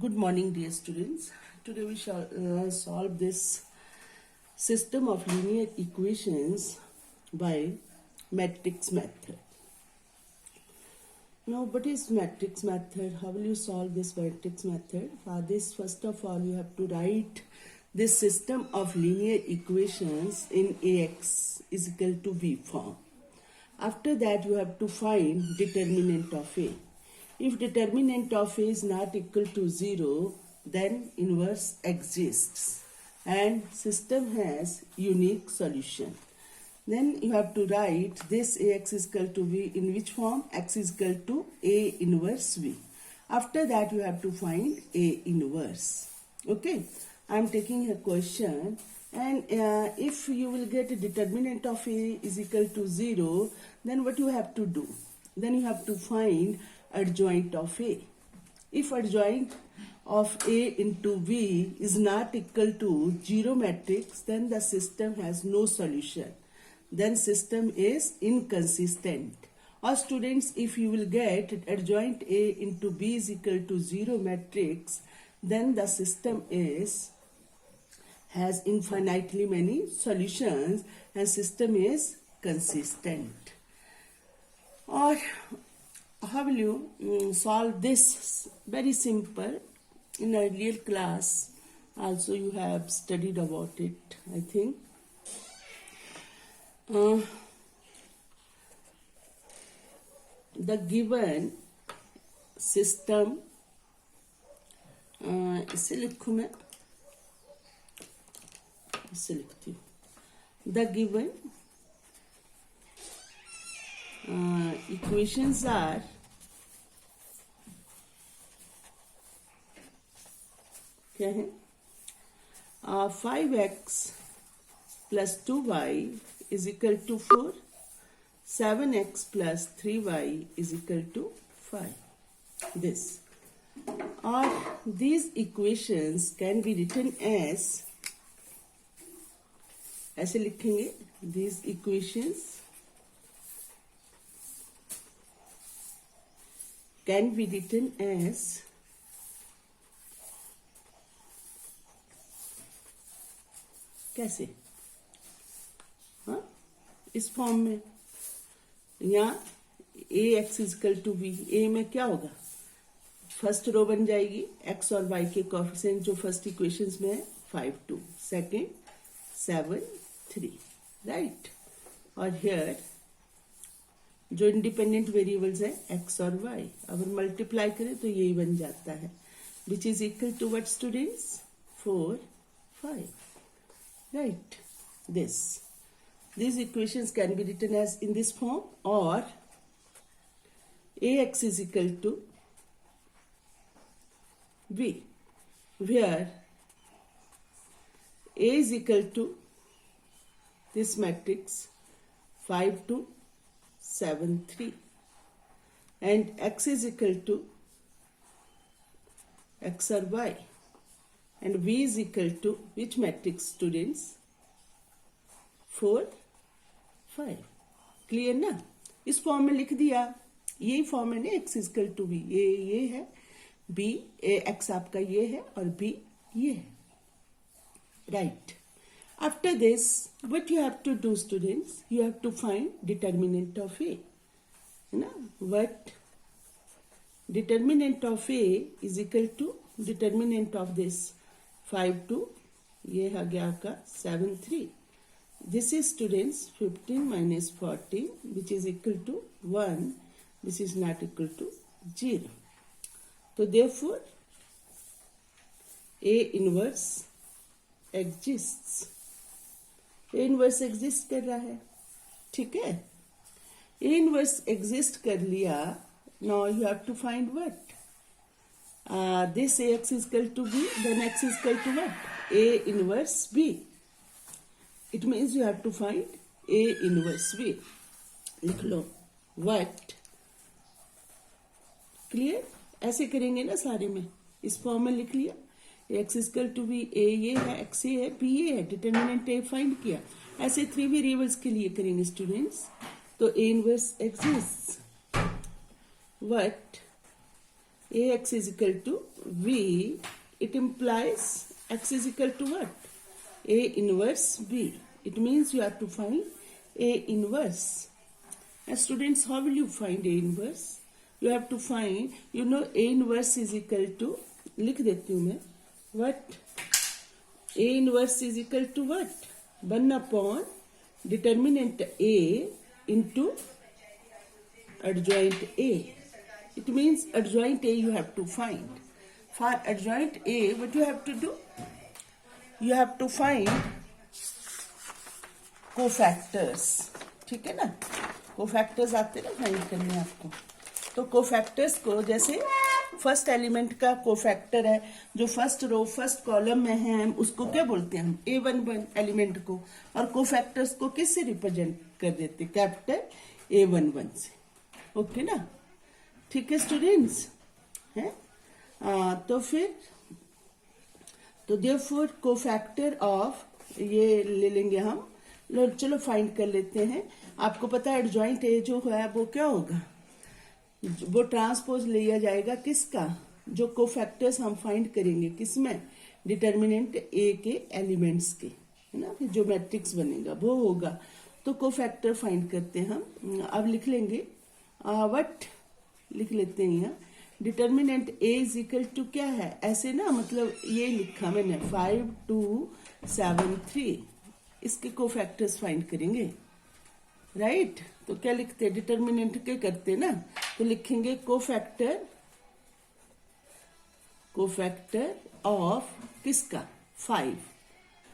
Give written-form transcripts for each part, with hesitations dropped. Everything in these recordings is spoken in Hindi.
Good morning, dear students. Today we shall solve this system of linear equations by matrix method. Now, what is matrix method? How will you solve this matrix method? For this, first of all, you have to write this system of linear equations in AX is equal to B form. After that, you have to find determinant of A. If determinant of A is not equal to 0, then inverse exists and system has unique solution. Then you have to write this AX is equal to V in which form? X is equal to A inverse V. After that you have to find A inverse. Okay, I am taking a question, and if you will get a determinant of A is equal to 0, then what you have to do? Then you have to find adjoint of A. If adjoint of A into V is not equal to 0 matrix, then the system has no solution. Then system is inconsistent. Or students, if you will get adjoint A into B is equal to 0 matrix, then the system has infinitely many solutions and system is consistent. Or how will you solve this? Very simple. In earlier class also you have studied about it, I think. The given system, इसे लिखूं मैं, इसे लिखती हूँ. The given equations are क्या है? 5x plus 2y is equal to 4. 7x plus 3y is equal to 5. This. Or these equations can be written as, ऐसे लिखेंगे, these equations can be written as कैसे? हाँ, इस फॉर्म में. यहाँ ए एक्स इजकल टू बी. ए में क्या होगा? फर्स्ट रो बन जाएगी एक्स और वाई के कोएफिशिएंट जो फर्स्ट इक्वेशंस में है 5 2, सेकेंड 7 3, राइट. और हियर जो इंडिपेंडेंट वेरिएबल्स है एक्स और वाई, अगर मल्टीप्लाई करें तो यही बन जाता है, which is equal to what students? 4 5, right. These equations can be written as in this form, or ax is equal to b, where a is equal to this matrix 5 2 7 3, and x is equal to x or y, and v is equal to which matrix students? 4 5. Clear ना? इस फॉर्म में लिख दिया. यही फॉर्म है ना, x is equal to b. ये है, b x आपका ये है और b ये है, right. After this what you have to do students? You have to find determinant of A, है ना. What determinant of A is equal to determinant of this 5 2, ये आ गया आपका 7 3. This is students 15 minus 14, which is equal to 1. This is not equal to 0. So therefore A inverse exists. A inverse exist कर रहा है, ठीक है. A inverse exist कर लिया. Now you have to find what? This AX is equal to B, then X is equal to what? A inverse B. It means you have to find A inverse B. लिख लो. What? क्लियर? ऐसे करेंगे ना सारे में. इस फॉर्म में लिख लिया. X is equal to B. A ये है, X ये है, B ये है. डिटर्मिनेंट A फाइंड किया. ऐसे 3 वेरिएबल्स के लिए करेंगे स्टूडेंट्स. तो A inverse exists. What? AX is equal to V, it implies X is equal to what? A inverse B. It means you have to find A inverse. And students, how will you find A inverse? You have to find, you know, A inverse is equal to, लिख देती हूँ मैं, what? A inverse is equal to what? 1 upon determinant A into adjoint A. It means adjoint A you have to find. For adjoint A, what you have to do? You have to find cofactors. ठीक है ना? cofactors आते ना फाइंड करने आपको. तो cofactors को, जैसे फर्स्ट एलिमेंट का कोफैक्टर है जो फर्स्ट रो फर्स्ट कॉलम में है, हम उसको क्या बोलते हैं? हम A11 एलिमेंट को. और कोफैक्टर्स को किससे रिप्रेजेंट कर देते? कैपिटल A11 से. ओके ना? ठीक है स्टूडेंट्स? हैं? तो फिर तो देयरफॉर कोफैक्टर ऑफ, ये ले लेंगे हम. चलो फाइंड कर लेते हैं. आपको पता है एडजॉइंट ए जो है वो क्या होगा? वो ट्रांसपोज लिया जाएगा किसका? जो कोफैक्टर्स हम फाइंड करेंगे किसमें? डिटर्मिनेंट ए के एलिमेंट्स के, है ना? फिर जो मैट्रिक्स बनेगा वो होगा. तो कोफैक्टर फाइंड करते हैं हम. अब लिख लेंगे व्हाट, लिख लेते हैं यहाँ. Determinant A is equal to क्या है? ऐसे ना, मतलब ये लिखा मैंने 5 2 7 3. इसके कोफैक्टर्स फाइंड करेंगे, राइट? तो क्या लिखते हैं? डिटर्मिनेंट के करते ना, तो लिखेंगे कोफैक्टर ऑफ किसका? 5.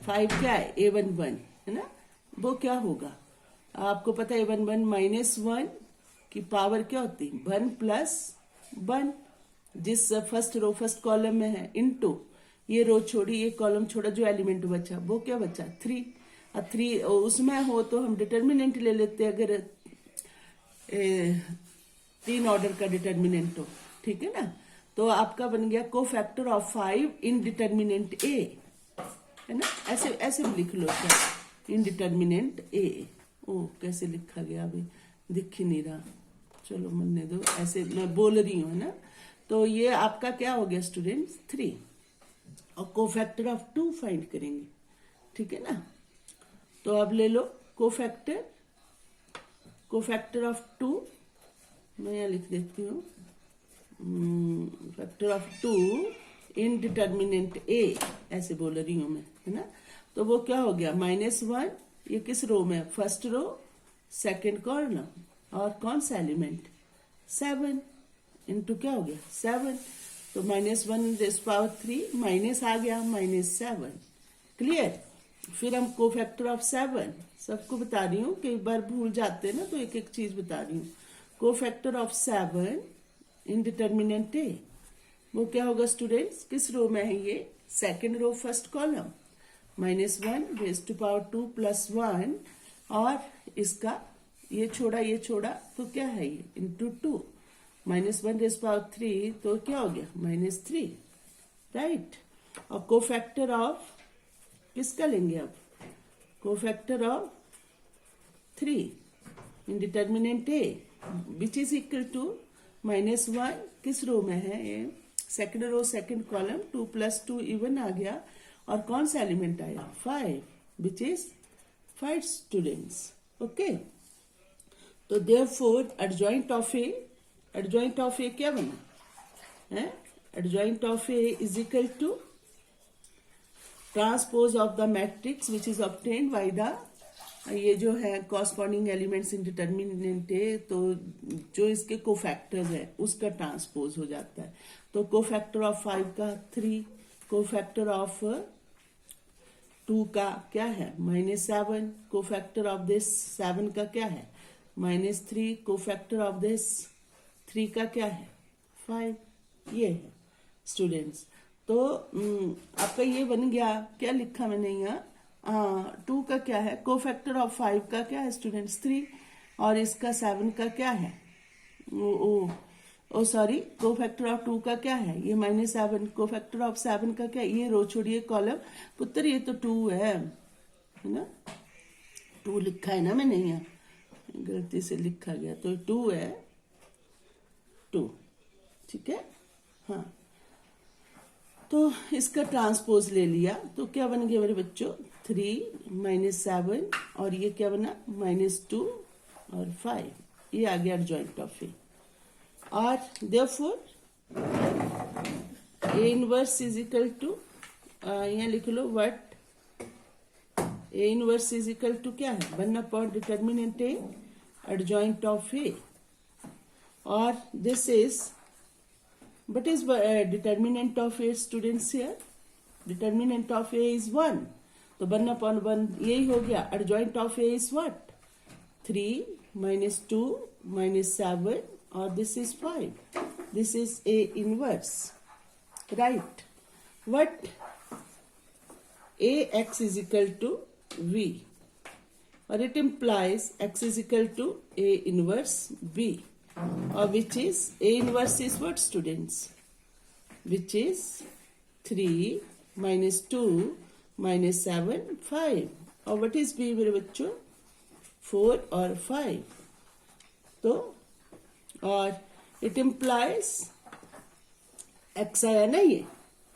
5 क्या है? A11, है ना? वो क्या होगा? आपको पता है A11 -1 की पावर क्या होती है? 1 + 1. जिस फर्स्ट रो फर्स्ट कॉलम में है इनटू ये रो छोड़ी, ये कॉलम छोड़ा, जो एलिमेंट बचा वो क्या बचा? 3. और 3 उसमें हो तो हम डिटर्मिनेंट ले लेते हैं, अगर 3 ऑर्डर का डिटर्मिनेंट हो. ठीक है ना? तो आपका बन गया कोफैक्टर ऑफ 5 इन डिटर्मिनेंट ए, है ना? ऐसे ऐसे लिख लो क्या? इन डिटर्मिनेंट ए. ओ कैसे लिखा गया? अभी दिख ही नहीं रहा. चलो मनने दो, ऐसे मैं बोल रही हूँ, है ना? तो ये आपका क्या हो गया स्टूडेंट्स? 3. और कोफैक्टर ऑफ 2 फाइंड करेंगे. ठीक है ना? तो अब ले लो कोफैक्टर ऑफ 2. मैं यहाँ लिख देती हूँ फैक्टर ऑफ 2 इन डिटर्मिनेंट ए, ऐसे बोल रही हूँ मैं, है ना? तो वो क्या हो गया? -1. ये किस रो में? First row second column. और कौन सा एलिमेंट? 7 इंटू क्या हो गया? 7. तो -1⁻³ माइनस आ गया -7. क्लियर? फिर हम कोफैक्टर ऑफ 7, सबको बता रही हूँ, कई बार भूल जाते हैं ना, तो एक एक चीज बता रही हूँ. Cofactor of 7 in determinant A, वो क्या होगा स्टूडेंट्स? किस रो में है ये? Second row first column. -1⁻² + 1. और इसका ये छोड़ा तो क्या है ये? इंटू 2. -1⁻³ तो क्या हो गया? -3. राइट? और कोफैक्टर ऑफ किसका लेंगे अब? Cofactor of 3 in determinant A, which is equal to -1. किस रो में है ये? Second row second column. 2 + 2 even आ गया. और कौन सा एलिमेंट आया? 5, विच इज 5 स्टूडेंट्स. ओके? तो देयरफॉर एडजॉइंट ऑफ ए क्या बना है? Adjoint of A is equal to transpose of the matrix which is obtained by the, ये जो है कॉरस्पॉन्डिंग एलिमेंट्स इन डिटर्मिनेंट ए, तो जो इसके कोफैक्टर्स है उसका ट्रांसपोज हो जाता है. तो कोफैक्टर ऑफ 5 का 3, कोफैक्टर ऑफ 2 का क्या है? -7. कोफैक्टर ऑफ दिस 7 का क्या है? -3. कोफैक्टर ऑफ दिस 3 का क्या है? 5. ये है स्टूडेंट्स. तो आपका ये बन गया. क्या लिखा मैंने यहाँ? 2 का क्या है? कोफैक्टर ऑफ 5 का क्या है स्टूडेंट्स? 3. और इसका 7 का क्या है? सॉरी, कोफैक्टर ऑफ 2 का क्या है? ये -7. कोफैक्टर ऑफ 7 का क्या है? ये रो छोड़िए कॉलम. पुत्र ये तो 2 है ना? 2 लिखा है ना मैंने यहाँ, गलती से लिखा गया, तो 2 है. 2. ठीक है? हाँ. तो इसका ट्रांसपोज ले लिया तो क्या बन गया मेरे बच्चों 3 - 7 और ये क्या बना -2 और 5, ये आ गया एडजॉइंट ऑफ ए। और therefore A inverse is equal to, यहाँ लिख लो what A inverse is equal to क्या है 1 determinant A adjoint of A. और this is what is determinant of a students here? Determinant of a is 1, तो 1/1 यही हो गया। adjoint of a is what? 3 - 2 - 7 और this is 5. This is A inverse, right? What AX is equal to V, or it implies X is equal to A inverse B. Or which is A inverse is what students? Which is 3 - 2 - 7 5. और what is B मेरे बच्चों 4 और 5। तो और it implies X आया ना, ये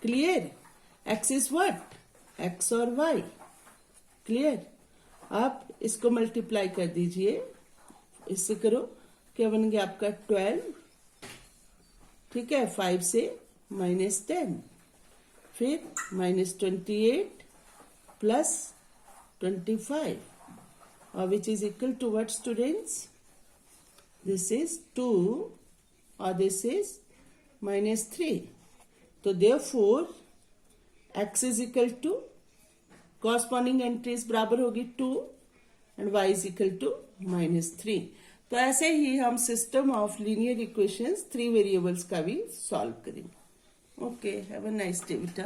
clear. X is what? X और Y क्लियर। आप इसको मल्टीप्लाई कर दीजिए, इससे करो क्या बन गया आपका 12, ठीक है 5 से -10, फिर -28 प्लस 25 और which is equal to what students? This is 2 और दिस इज -3। तो therefore x is equal to corresponding entries बराबर होगी 2 and y is equal to -3। तो ऐसे ही हम system of linear equations 3 variables का भी सॉल्व करेंगे। Okay, have a nice day बेटा।